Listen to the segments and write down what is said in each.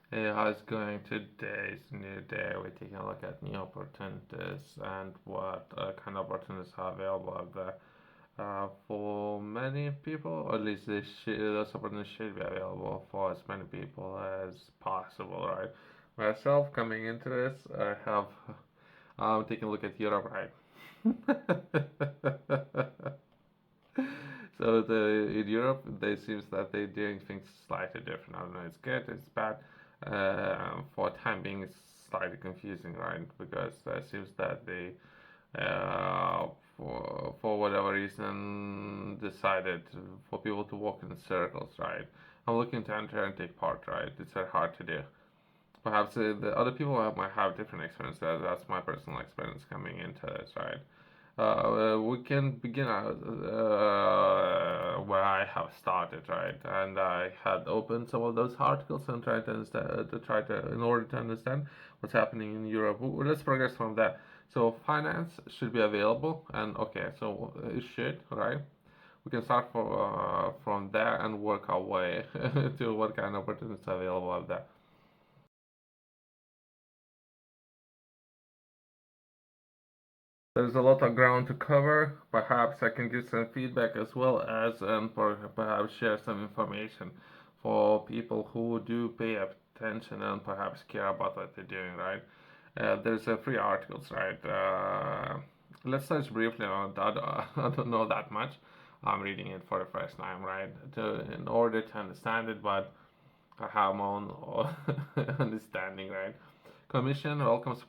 Hey, how's it going? Today's new day. We're taking a look at new opportunities and what kind of opportunities are available out there. For many people, or at least those opportunities should be available for as many people as possible, right? Myself, coming into this, I'm taking a look at Europe, right? So in Europe, they seems that they're doing things slightly different. I don't know, it's good, it's bad. For time being, it's slightly confusing, right? Because it seems that they, uh, for whatever reason, decided for people to walk in circles, right? I'm looking to enter and take part, right? It's very hard to do. Perhaps the other people might have different experiences. That's my personal experience coming into this, right? We can begin where I have started, right? And I had opened some of those articles and tried to understand, in order to understand what's happening in Europe. Let's progress from that. So finance should be available, and okay, so it should, right? We can start from there and work our way to what kind of opportunities are available out there. There's a lot of ground to cover. Perhaps I can give some feedback as well as perhaps share some information for people who do pay attention and perhaps care about what they're doing, right? There's free articles, right? Let's touch briefly on that. I don't know that much. I'm reading it for the first time, right? In order to understand it, but I have my own understanding, right? Commission welcomes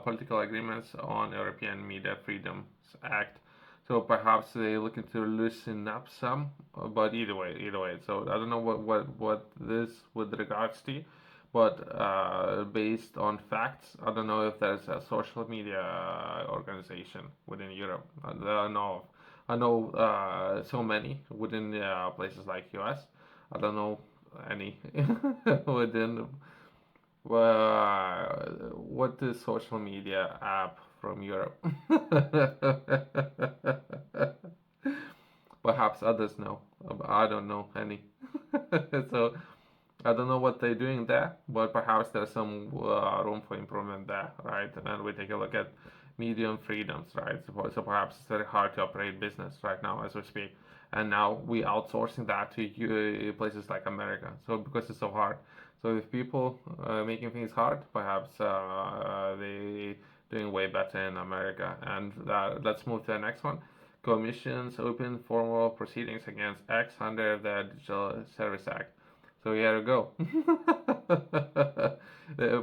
political agreements on European Media Freedoms Act. So perhaps they're looking to loosen up some, but either way. So I don't know what this with regards to, but based on facts, I don't know if there's a social media organization within Europe. I know so many within places like US. I don't know any within what is social media app from Europe? Perhaps others know. I don't know any. So I don't know what they're doing there, but perhaps there's some room for improvement there, right? And we take a look at medium freedoms, right? So perhaps it's very hard to operate business right now as we speak. And now we outsourcing that to places like America. So because it's so hard. So if people making things hard, perhaps they doing way better in America. And let's move to the next one. Commissions open formal proceedings against X under the Digital Service Act. So here we go.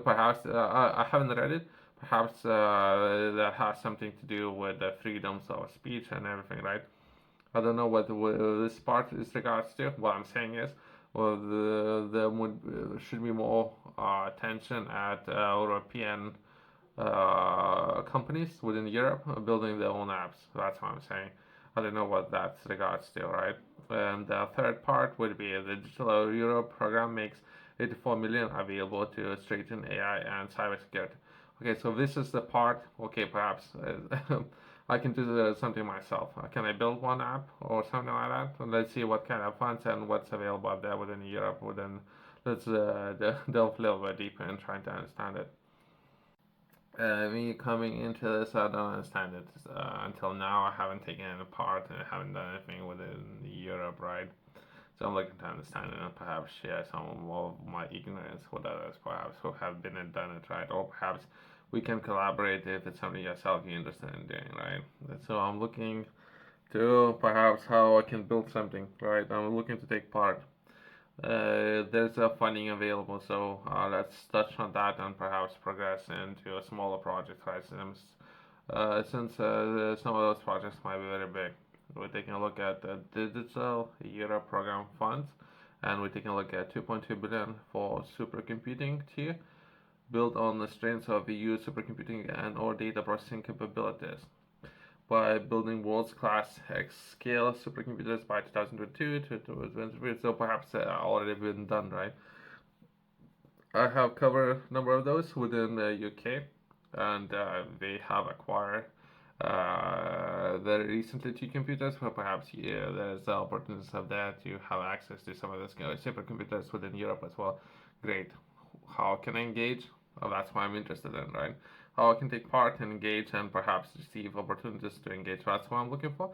Perhaps I haven't read it. Perhaps that has something to do with the freedoms of speech and everything, right? I don't know what this part is regards to. What I'm saying is, well, should be more attention at European companies within Europe building their own apps. That's what I'm saying. I don't know what that's regards to, right? And the third part would be the Digital Europe program makes 84 million available to strengthen AI and cybersecurity. Okay, so this is the part. Okay, perhaps I can do something myself. Can I build one app or something like that? And let's see what kind of funds and what's available out there within Europe. Let's delve a little bit deeper and try to understand it. Me coming into this, I don't understand it. Until now, I haven't taken any part and I haven't done anything within Europe, right? So I'm looking to understand it and perhaps share some of my ignorance with others, perhaps who have been and done it, right? Or perhaps we can collaborate if it's something yourself you're interested in doing, right? So I'm looking to perhaps how I can build something, right? I'm looking to take part. There's a funding available, so let's touch on that and perhaps progress into a smaller project, right? Since some of those projects might be very big. We're taking a look at the Digital Euro Program funds, and we're taking a look at 2.2 billion for supercomputing tier, built on the strengths of EU supercomputing and or data processing capabilities by building world-class X-scale supercomputers by 2022 to 2023. So perhaps already been done, right? I have covered a number of those within the UK, and they have acquired very recently two computers, but perhaps yeah, there's opportunities of that to have access to some of those supercomputers within Europe as well. Great. how can I engage? That's what I'm interested in, right? How I can take part and engage and perhaps receive opportunities to engage. That's what I'm looking for.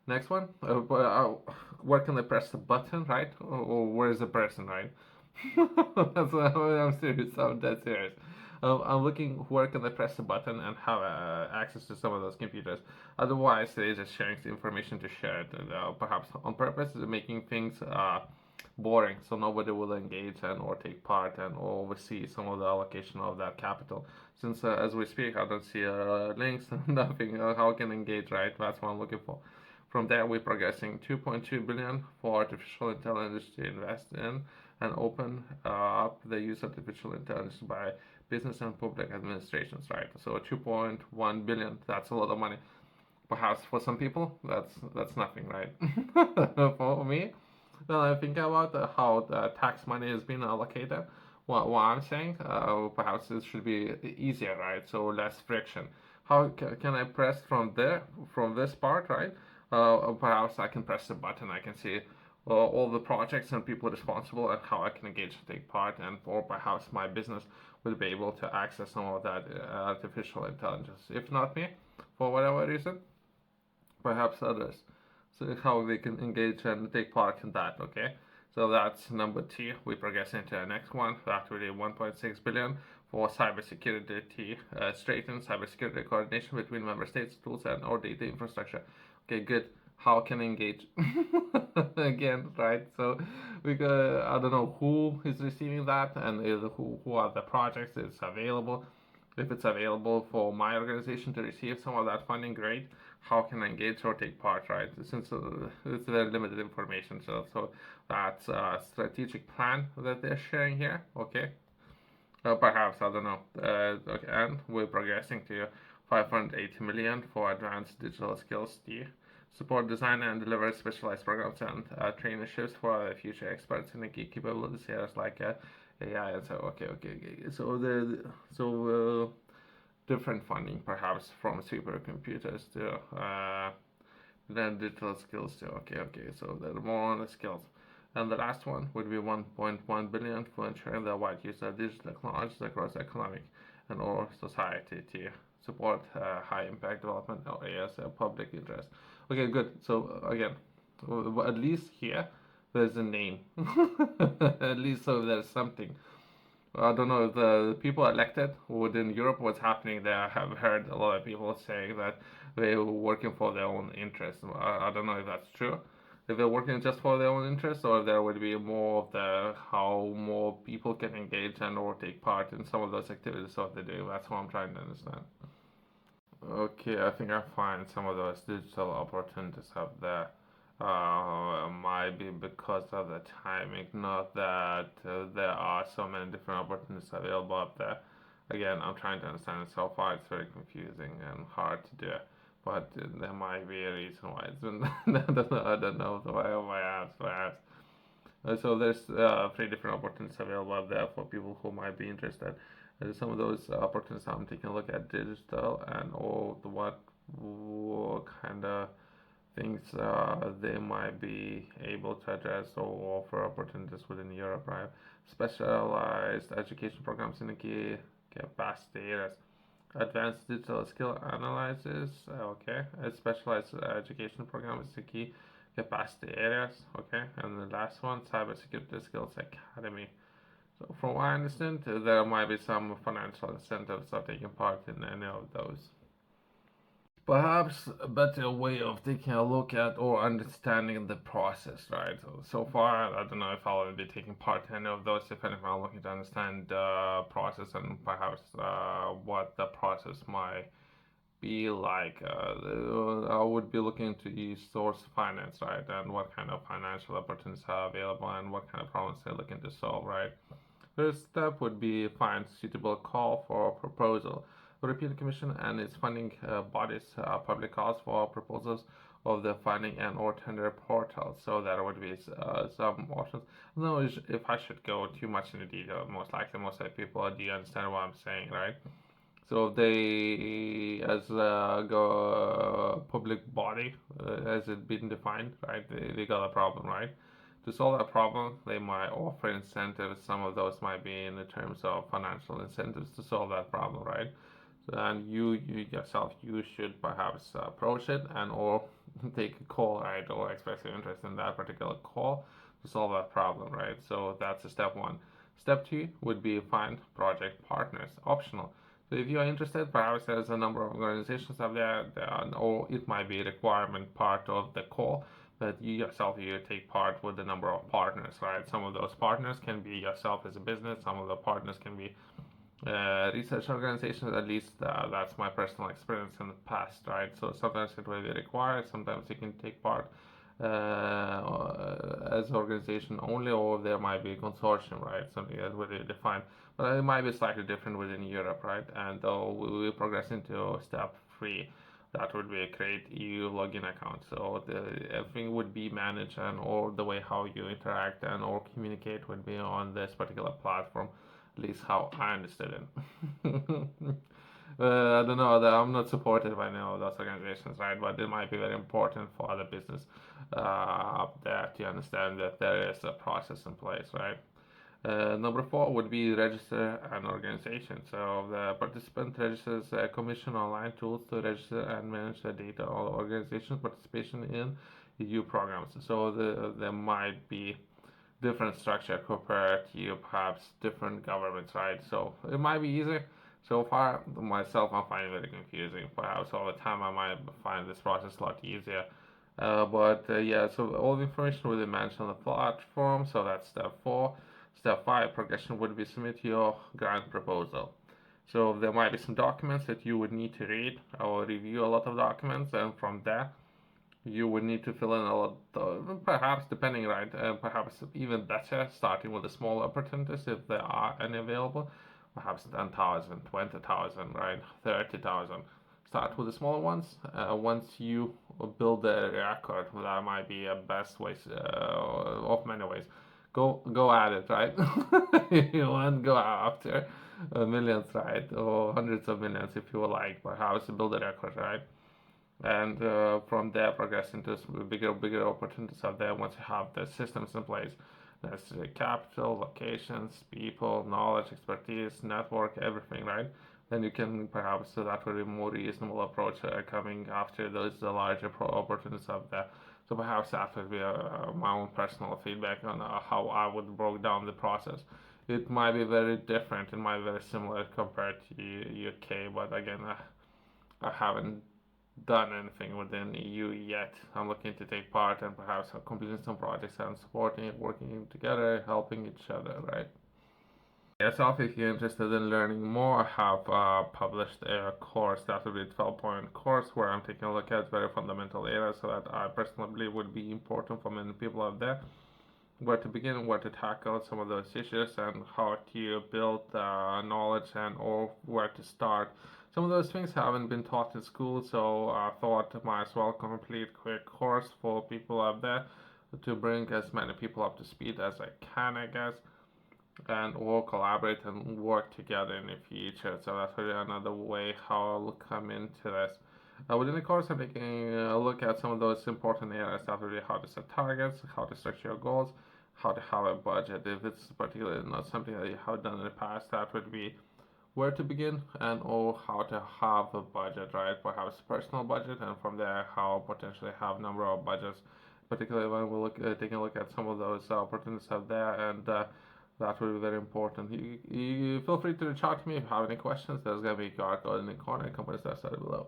Next one, where can I press the button, right? Or where's the person, right? That's what I'm serious. I'm dead serious. I'm looking where can I press the button and have access to some of those computers. Otherwise, they're just sharing the information to share it, perhaps on purpose, making things boring, so nobody will engage and or take part and or oversee some of the allocation of that capital. Since as we speak, I don't see links, nothing. How can I engage, right? That's what I'm looking for. From there, we're progressing 2.2 billion for artificial intelligence to invest in and open up the use of artificial intelligence by business and public administrations, right? So 2.1 billion, that's a lot of money. Perhaps for some people, that's nothing, right? For me, well, I think about how the tax money is being allocated. What I'm saying, perhaps it should be easier, right? So less friction. How can I press from there, from this part, right? Perhaps I can press the button. I can see all the projects and people responsible and how I can engage and take part, and or perhaps my business will be able to access some of that artificial intelligence. If not me, for whatever reason, perhaps others. So how they can engage and take part in that. Okay, so that's number two. We progress into the next one. That will be 1.6 billion for cybersecurity, straighten cybersecurity coordination between member states, tools, and or data infrastructure. Okay, good. How can I engage? Again, right? So we go, I don't know who is receiving that and who are the projects it's available. If it's available for my organization to receive some of that funding, great. How can I engage or take part, right? Since it's very limited information, so that's a strategic plan that they're sharing here. Okay, perhaps I don't know. Okay, and we're progressing to 580 million for advanced digital skills to support design and deliver specialized programs and traineeships for future experts in the key capabilities areas like AI and so. Okay. So different funding perhaps from supercomputers to then digital skills too. Okay. So they're more on the skills. And the last one would be 1.1 billion for ensuring the wide use of digital technologies across economic and or society to support high impact development areas of public interest. Okay, good. So again, at least here there's a name. At least so there's something. I don't know, the people elected within Europe, what's happening there. I have heard a lot of people saying that they were working for their own interests. I don't know if that's true. If they're working just for their own interests, or if there would be more of the how more people can engage and or take part in some of those activities that they do. That's what I'm trying to understand. Okay, I think I find some of those digital opportunities out there. Might be because of the timing, not that there are so many different opportunities available up there. Again, I'm trying to understand it so far. It's very confusing and hard to do, but there might be a reason why it's been. I don't know. Perhaps. So there's three different opportunities available up there for people who might be interested. Some of those opportunities I'm taking a look at digital and all the what kind of things they might be able to address or offer opportunities within Europe, right? Specialized education programs in the key capacity areas. Advanced digital skill analysis, okay. A specialized education program is the key capacity areas, okay. And the last one, cybersecurity skills academy. So from what I understand, there might be some financial incentives of taking part in any of those. Perhaps a better way of taking a look at or understanding the process, right? So far, I don't know if I'll be taking part in any of those. If anything, I'm looking to understand the process and perhaps what the process might be like. I would be looking to source finance, right? And what kind of financial opportunities are available and what kind of problems they're looking to solve, right? First step would be find suitable call for proposal. The European Commission and its funding bodies public calls for proposals of the funding and or tender portal. So there would be some options. I don't know if I should go too much into detail. Most likely, most of the people do understand what I'm saying, right? So they, as a public body, as it been defined, right? They got a problem, right? To solve that problem, they might offer incentives. Some of those might be in the terms of financial incentives to solve that problem, right? And you yourself, you should perhaps approach it and or take a call, right, or express your interest in that particular call to solve that problem, right? So that's a step one. Step two would be find project partners, optional. So if you are interested, perhaps there's a number of organizations out there, or it might be a requirement part of the call that you yourself you take part with a number of partners, right? Some of those partners can be yourself as a business. Some of the partners can be research organizations. At least that's my personal experience in the past, right? So sometimes it will be required, sometimes you can take part as organization only, or there might be a consortium, right? Something that will be defined, but it might be slightly different within Europe, right? And we will progress into step three. That would be a create EU login account. So everything would be managed, and all the way how you interact and or communicate would be on this particular platform, at least how I understood it. I don't know. I'm not supported by any of those organizations, right? But it might be very important for other business up there to understand that there is a process in place, right? Number four would be register an organization. So the participant registers a commission online tools to register and manage the data on organization's participation in EU programs. So there might be different structure compared to perhaps different governments, right? So it might be easy. So far, myself, I'm finding it very confusing. Perhaps over time, I might find this process a lot easier. But yeah, so all the information will be managed on the platform. So that's step four. Step five, progression would be submit your grant proposal. So there might be some documents that you would need to read or review a lot of documents, and from there you would need to fill in a lot, perhaps depending, right? Perhaps even better, starting with the smaller opportunities if there are any available. Perhaps 10,000, 20,000, right? 30,000. Start with the smaller ones. Once you build a record, that might be a best way of many ways. Go at it, right? You want go after millions, right? Or hundreds of millions if you would like. Perhaps build a record, right? And from there progress into bigger opportunities out there once you have the systems in place. That's capital, locations, people, knowledge, expertise, network, everything, right? Then you can perhaps, so that would be a more reasonable approach coming after those larger opportunities out there. So perhaps that would be my own personal feedback on how I would break down the process. It might be very different, it might be very similar compared to UK, but again, I haven't done anything within EU yet. I'm looking to take part and perhaps completing some projects and supporting it, working together, helping each other, right? Yourself, if you're interested in learning more, I have published a course that will be a 12-point course where I'm taking a look at very fundamental areas so that I personally believe would be important for many people out there. Where to begin, where to tackle some of those issues, and how to build knowledge and or where to start. Some of those things haven't been taught in school, so I thought I might as well complete a quick course for people out there to bring as many people up to speed as I can, I guess, and all collaborate and work together in the future. So that's really another way how I'll come into this. Within the course, I'm taking a look at some of those important areas. That will be how to set targets, how to structure your goals, how to have a budget. If it's particularly not something that you have done in the past, that would be where to begin and or how to have a budget, right? Perhaps personal budget, and from there how potentially have number of budgets, particularly when we look taking a look at some of those opportunities out there, and that will be very important. You feel free to reach out to me if you have any questions. There's gonna be a QR code in the corner. Companies that started below.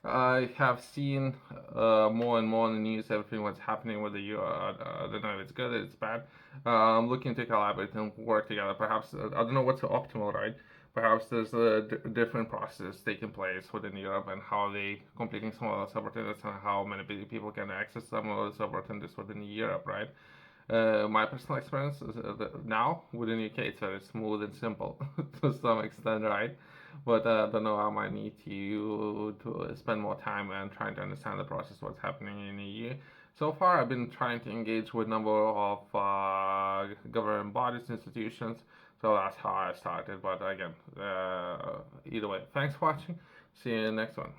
I have seen more and more in the news everything what's happening with the EU. I don't know if it's good or it's bad. I'm looking to collaborate and work together. Perhaps I don't know what's optimal, right? Perhaps there's different processes taking place within Europe and how they completing some of those opportunities and how many people can access some of those opportunities within Europe, right? My personal experience is now within UK it's very smooth and simple to some extent, right? But I don't know. I might need to spend more time and trying to understand the process, what's happening in the EU. So far, I've been trying to engage with a number of government bodies, institutions. So that's how I started. But again, either way, thanks for watching. See you in the next one.